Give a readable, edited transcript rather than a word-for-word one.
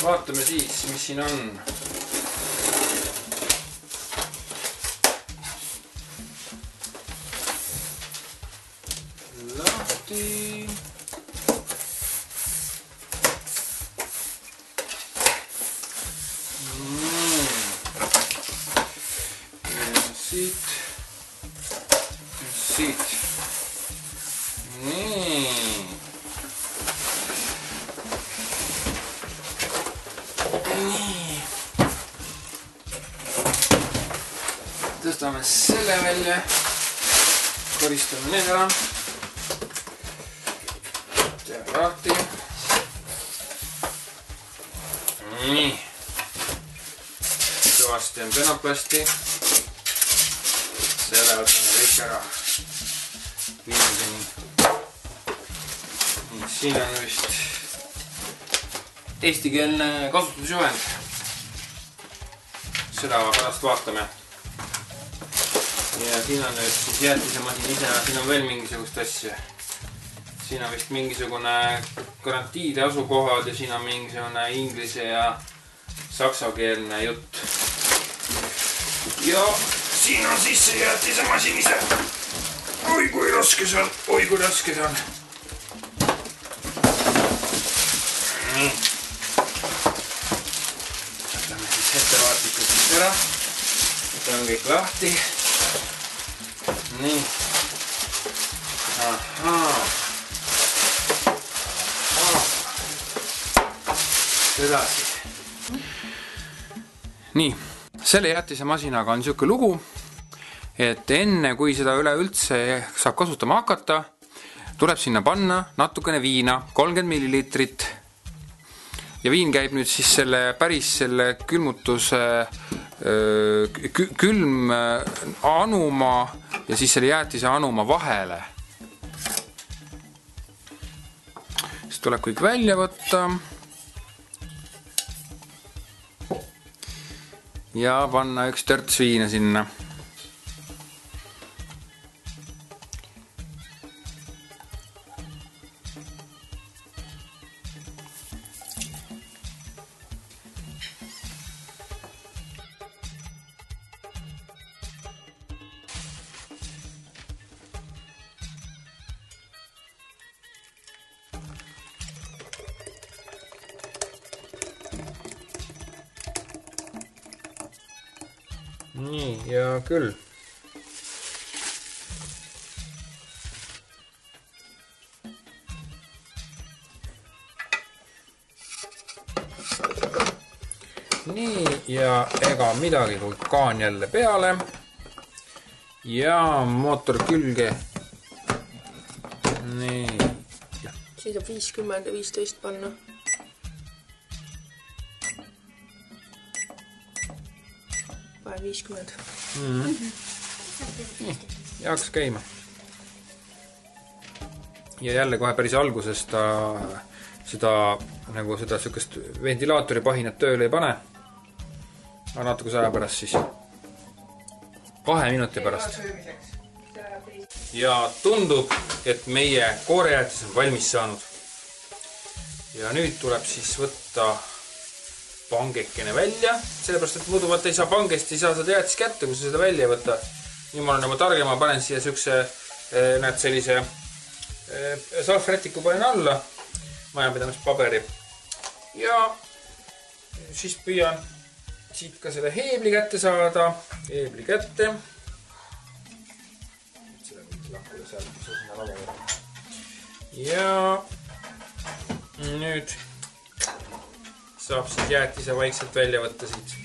Vaatame siis, mis siin on. Lahti. Siit. Nii. Tõstame selle välja. Koristame need ära. Teeme lahti. Nii. Kõvasti on penoplasti. Selle võtame kõik ära. Viimiseni. Nii, siin on vist eestikeelne kasutusjuhend. Seda pärast vaatame. Ja siin on nüüd siis jäätisemasin ise, siin on veel mingisugust asja. Siin on vist mingisugune garantiide asukohad ja siin on mingisugune inglise ja saksakeelne jutt. Ja siin on siis see jäätisemasin ise. Oi kui raske see on, oi kui raske see on. Nii. Võtame siis ettevaatlikult ära. Võtame kõik lahti. Nii. Ahaa. Edasi. Nii. Selle jäätisemasinaga on niisugune lugu, et enne kui seda üleüldse saab kasutama hakata, tuleb sinna panna natukene viina, 30 millilitrit. Ja viin käib nüüd siis päris selle külmutuse külm anuma ja siis selle jäätise anuma vahele. Siis tuleb kõik välja võtta. Ja panna üks törts viina sinna. Nii, ja küll. Nii, ja ega midagi, kui kaan jälle peale. Ja mootor külge. Nii. Siis saab 50 ja 15 panna. Vahe 50. Ja hakkas käima. Ja jälle kohe päris alguses ta seda sükest ventilaatori pahinat tööle ei pane. Aga natukese aja pärast siis. 2 minuti pärast. Ja tundub, et meie koorejäätis on valmis saanud. Ja nüüd tuleb siis võtta pangekene välja, sellepärast, et muidu vaata ei saa pangest, ei saa seda jäätis kätte, kui sa seda välja ei võta. Nii ma olen juba targe, ma panen siia sükse, näed sellise salvrätiku panen alla, majapidamispaberi. Ja siis püüan siit ka selle heebli kätte saada, heebli kätte. Seda võiks lahkuda seal, mis sinna lava võtta. Ja nüüd saab siis jäätise vaikselt välja võtta siit.